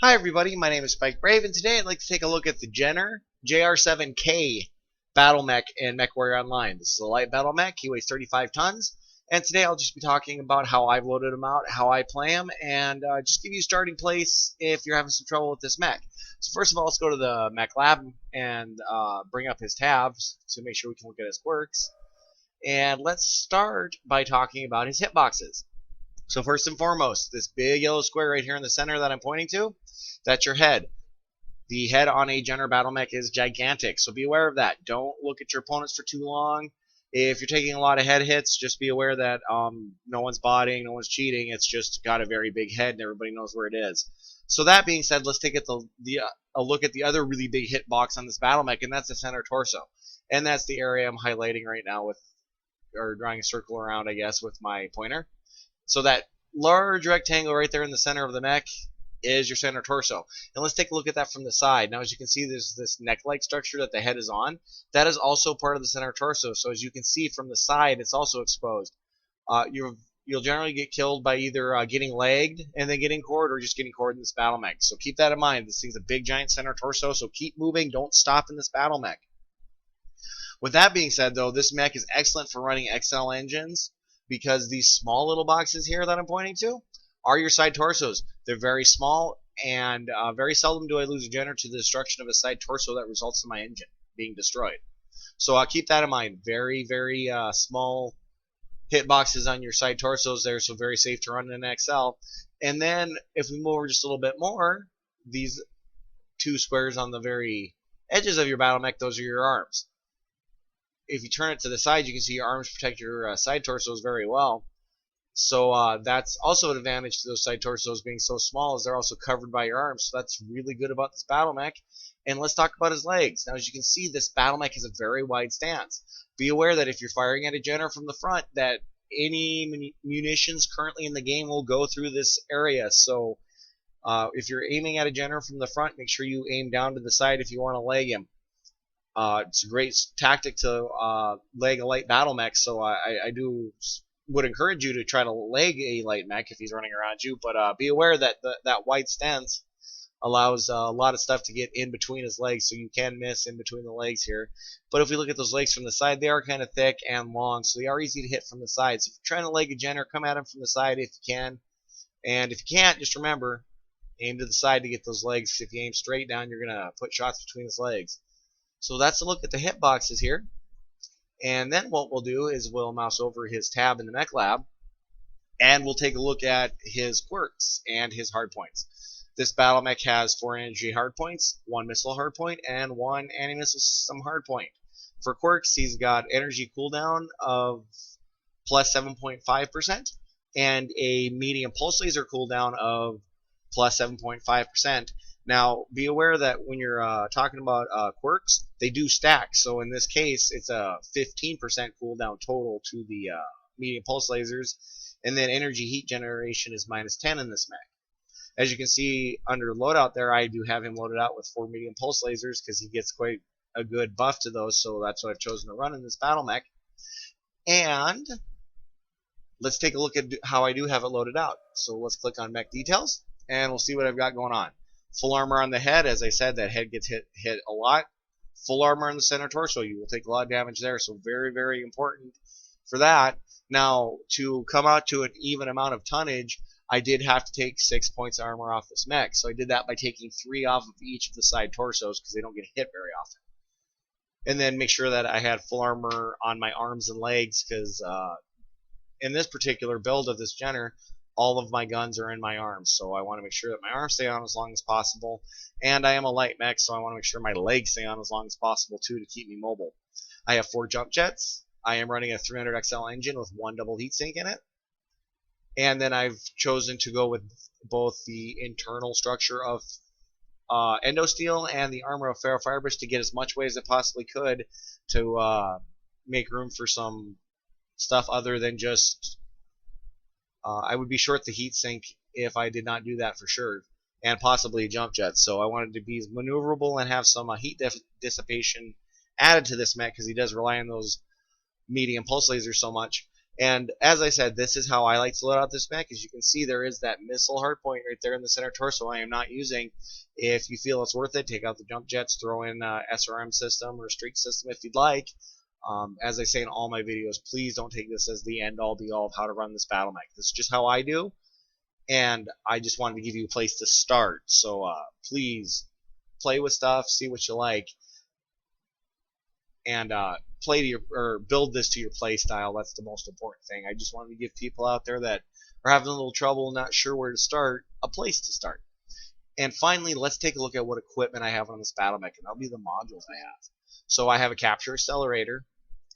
Hi everybody, my name is Spike Brave, and today I'd like to take a look at the JR7-K BattleMech in Mechwarrior Online. This is a light BattleMech. He weighs 35 tons, and today I'll just be talking about how I've loaded him out, how I play him, and just give you a starting place if you're having some trouble with this mech. So first of all, let's go to the mech lab and bring up his tabs to make sure we can look at his quirks. And let's start by talking about his hitboxes. So first and foremost, this big yellow square right here in the center that I'm pointing to, that's your head. The head on a Jenner BattleMech is gigantic, so be aware of that. Don't look at your opponents for too long. If you're taking a lot of head hits, just be aware that no one's botting, no one's cheating. It's just got a very big head, and everybody knows where it is. So that being said, let's take a look at the other really big hitbox on this BattleMech, and that's the center torso. And that's the area I'm highlighting right now with, or drawing a circle around, I guess, with my pointer. So that large rectangle right there in the center of the mech is your center torso. And let's take a look at that from the side. Now, as you can see, there's this neck-like structure that the head is on. That is also part of the center torso. So as you can see from the side, it's also exposed. You'll generally get killed by either getting legged and then getting cored, or just getting cored in this BattleMech. So keep that in mind. This thing's a big, giant center torso, so keep moving. Don't stop in this BattleMech. With that being said, though, this mech is excellent for running XL engines, because these small little boxes here that I'm pointing to are your side torsos. They're very small, and very seldom do I lose a Jenner to the destruction of a side torso that results in my engine being destroyed. So keep that in mind. Very, very small hitboxes on your side torsos there, so very safe to run in an XL. And then if we move over just a little bit more, these two squares on the very edges of your BattleMech, those are your arms. If you turn it to the side, you can see your arms protect your side torsos very well. So that's also an advantage to those side torsos being so small, as they're also covered by your arms. So that's really good about this BattleMech. And let's talk about his legs. Now, as you can see, this BattleMech has a very wide stance. Be aware that if you're firing at a Jenner from the front, that any munitions currently in the game will go through this area. So if you're aiming at a Jenner from the front, make sure you aim down to the side if you want to leg him. It's a great tactic to leg a light BattleMech, so I would encourage you to try to leg a light mech if he's running around you, but be aware that that wide stance allows a lot of stuff to get in between his legs, so you can miss in between the legs here. But if we look at those legs from the side, they are kind of thick and long, so they are easy to hit from the side. So if you're trying to leg a Jenner, come at him from the side if you can. And if you can't, just remember, aim to the side to get those legs. If you aim straight down, you're going to put shots between his legs. So that's a look at the hitboxes here. And then what we'll do is we'll mouse over his tab in the mech lab, and we'll take a look at his quirks and his hardpoints. This BattleMech has 4 energy hardpoints, 1 missile hardpoint, and 1 anti-missile system hardpoint. For quirks, he's got energy cooldown of plus 7.5% and a medium pulse laser cooldown of plus 7.5%. Now, be aware that when you're talking about quirks, they do stack. So in this case, it's a 15% cooldown total to the medium pulse lasers, and then energy heat generation is minus 10 in this mech. As you can see under loadout there, I do have him loaded out with 4 medium pulse lasers because he gets quite a good buff to those, so that's what I've chosen to run in this BattleMech. And let's take a look at how I do have it loaded out. So let's click on mech details, and we'll see what I've got going on. Full armor on the head. As I said, that head gets hit a lot. Full armor on the center torso. You will take a lot of damage there, so very, very important for that. Now, to come out to an even amount of tonnage, I did have to take 6 points of armor off this mech. So I did that by taking 3 off of each of the side torsos, because they don't get hit very often. And then make sure that I had full armor on my arms and legs, because in this particular build of this Jenner, all of my guns are in my arms, so I want to make sure that my arms stay on as long as possible. And I am a light mech, so I want to make sure my legs stay on as long as possible too, to keep me mobile. I have 4 jump jets. I am running a 300 XL engine with 1 double heatsink in it. And then I've chosen to go with both the internal structure of endosteel and the armor of ferrofibrous to get as much weight as it possibly could to make room for some stuff other than just I would be short the heatsink if I did not do that for sure, and possibly jump jets. So I wanted to be maneuverable and have some heat dissipation added to this mech, because he does rely on those medium pulse lasers so much. And as I said, this is how I like to load out this mech. As you can see, there is that missile hardpoint right there in the center torso I am not using. If you feel it's worth it, take out the jump jets, throw in SRM system or streak system if you'd like. As I say in all my videos, please don't take this as the end-all be-all of how to run this battle mech. This is just how I do, and I just wanted to give you a place to start. So please play with stuff, see what you like, and play to your or build this to your play style. That's the most important thing. I just wanted to give people out there that are having a little trouble, not sure where to start, a place to start. And finally, let's take a look at what equipment I have on this battle mech, and that'll be the modules I have. So I have a capture accelerator.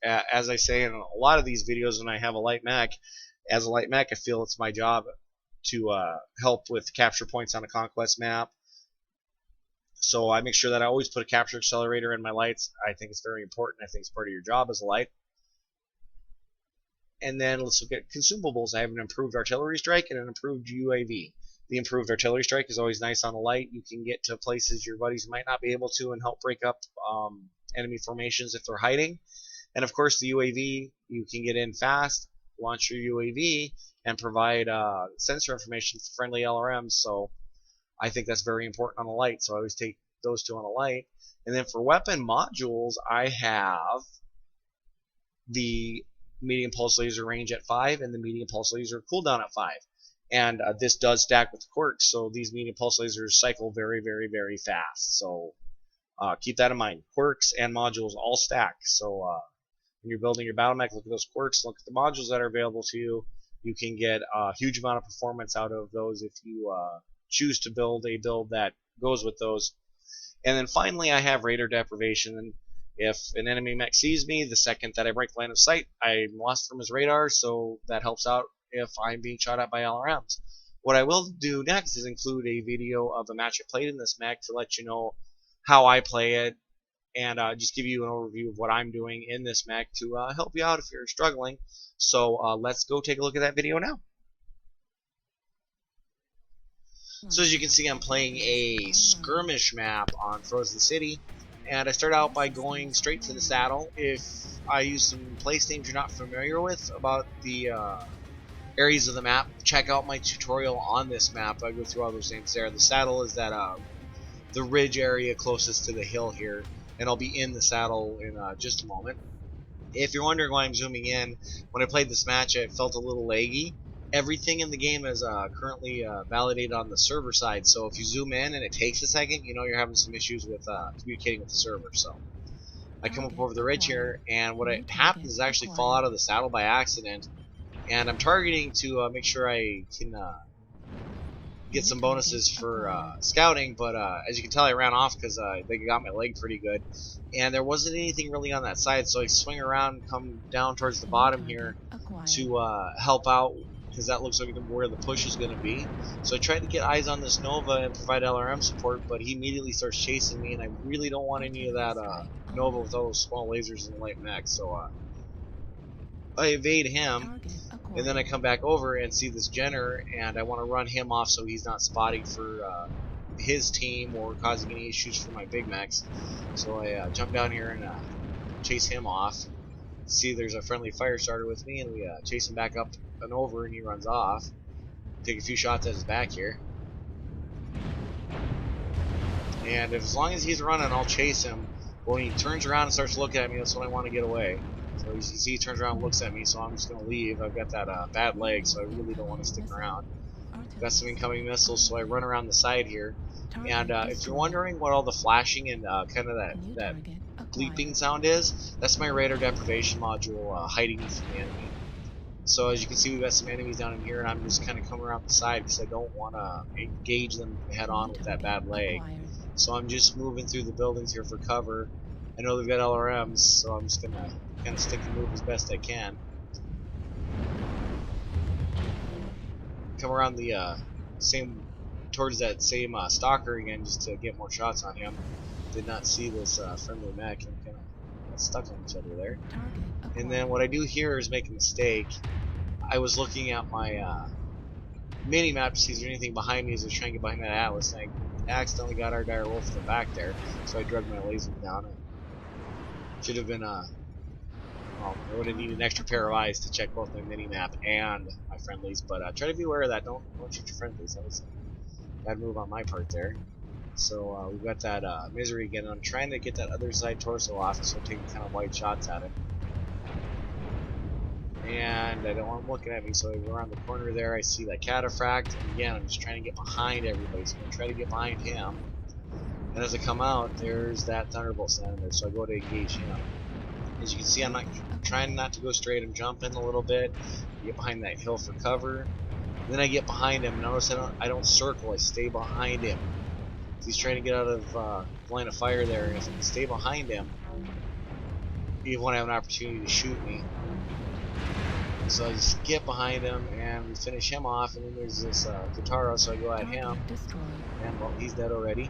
As I say in a lot of these videos, when I have a light mech, as a light mech, I feel it's my job to help with capture points on a conquest map. So I make sure that I always put a capture accelerator in my lights. I think it's very important. I think it's part of your job as a light. And then let's look at consumables. I have an improved artillery strike and an improved UAV. The improved artillery strike is always nice on a light. You can get to places your buddies might not be able to and help break up enemy formations if they're hiding. And of course the UAV, you can get in fast, launch your UAV, and provide sensor information for friendly LRMs. So I think that's very important on a light, so I always take those two on a light. And then for weapon modules, I have the medium pulse laser range at 5 and the medium pulse laser cooldown at 5. And this does stack with the quirks, so these medium pulse lasers cycle very, very, very fast. So keep that in mind. Quirks and modules all stack. So when you're building your battle mech, look at those quirks, look at the modules that are available to you. You can get a huge amount of performance out of those if you choose to build a build that goes with those. And then finally, I have radar deprivation. And if an enemy mech sees me, the second that I break line of sight, I'm lost from his radar, so that helps out if I'm being shot at by LRMs. What I will do next is include a video of a match I played in this mech to let you know how I play it, and just give you an overview of what I'm doing in this mech to help you out if you're struggling. So let's go take a look at that video now. So as you can see, I'm playing a skirmish map on Frozen City, and I start out by going straight to the saddle. If I use some place names you're not familiar with about the areas of the map, check out my tutorial on this map. I go through all those names there. The saddle is that the ridge area closest to the hill here, and I'll be in the saddle in just a moment. If you're wondering why I'm zooming in, when I played this match it felt a little laggy. Everything in the game is currently validated on the server side, so if you zoom in and it takes a second, you know you're having some issues with communicating with the server. So I come up over the ridge here, and what happens is I actually fall out of the saddle by accident, and I'm targeting to make sure I can get some bonuses for scouting, but as you can tell I ran off because they got my leg pretty good, and there wasn't anything really on that side, so I swing around and come down towards the bottom here to help out, because that looks like where the push is going to be. So I tried to get eyes on this Nova and provide LRM support, but he immediately starts chasing me, and I really don't want any of that Nova with all those small lasers in the light mech. So I evade him, and then I come back over and see this Jenner, and I want to run him off so he's not spotting for his team or causing any issues for my big mechs. So I jump down here and chase him off. See, there's a friendly fire starter with me, and we chase him back up and over, and he runs off. Take a few shots at his back here, and as long as he's running, I'll chase him. But when he turns around and starts looking at me, that's when I want to get away. So you see, he turns around and looks at me, so I'm just going to leave. I've got that bad leg, so I really don't want to stick around. Got some incoming missiles, so I run around the side here. And if you're wondering what all the flashing and kind of that bleeping sound is, that's my radar deprivation module hiding me from the enemy. So as you can see, we've got some enemies down in here, and I'm just kind of coming around the side because I don't want to engage them head on with that bad leg. So I'm just moving through the buildings here for cover. I know they've got LRMs, so I'm just going to kind of stick and move as best I can. Come around the towards that same stalker again, just to get more shots on him. Did not see this friendly mech, and kind of got stuck on each other there. And then what I do here is make a mistake. I was looking at my mini map to see if there's anything behind me as I was trying to get behind that Atlas, and I accidentally got our dire wolf in the back there, so I drugged my laser down. Should have been well, well, I would have needed an extra pair of eyes to check both my mini-map and my friendlies, but try to be aware of that. Don't shoot your friendlies. That was a bad move on my part there. So we've got that misery again. I'm trying to get that other side torso off, so I'm taking kind of wide shots at him. And I don't want him looking at me, so I go around the corner there. I see that cataphract, and again, I'm just trying to get behind everybody. So I'm going to try to get behind him. And as I come out, there's that thunderbolt standing there, so I go to engage him. As you can see, I'm trying not to go straight. I'm jumping a little bit. I get behind that hill for cover. Then I get behind him. Notice I don't circle. I stay behind him. He's trying to get out of line of fire there, and if I can stay behind him, he won't have an opportunity to shoot me. So I just get behind him, and we finish him off, and then there's this Katara, so I go at him, and well, he's dead already.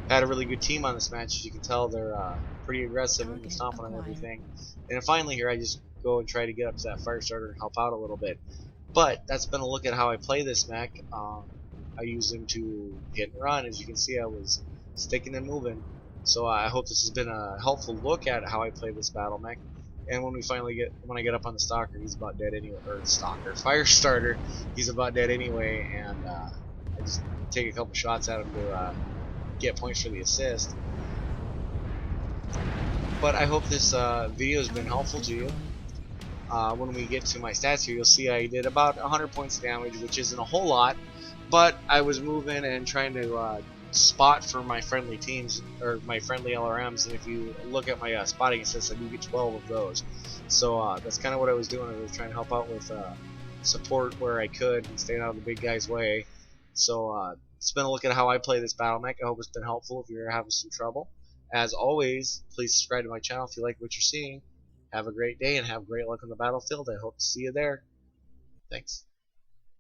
Had a really good team on this match. As you can tell, they're pretty aggressive and they're stomping on everything. And then finally here, I just go and try to get up to that fire starter and help out a little bit. But that's been a look at how I play this mech. I use him to hit and run. As you can see, I was sticking and moving. So I hope this has been a helpful look at how I play this battle mech. And when I get up on the stalker, he's about dead anyway. Or stalker, fire starter, he's about dead anyway. And I just take a couple shots at him to get points for the assist. But I hope this video has been helpful to you. When we get to my stats here, you'll see I did about 100 points of damage, which isn't a whole lot, but I was moving and trying to spot for my friendly teams, or my friendly LRMs, and if you look at my spotting assists, I do get 12 of those. So that's kind of what I was doing. I was trying to help out with support where I could and staying out of the big guy's way. So it's been a look at how I play this battle mech. I hope it's been helpful if you're having some trouble. As always, please subscribe to my channel if you like what you're seeing. Have a great day and have great luck on the battlefield. I hope to see you there. Thanks.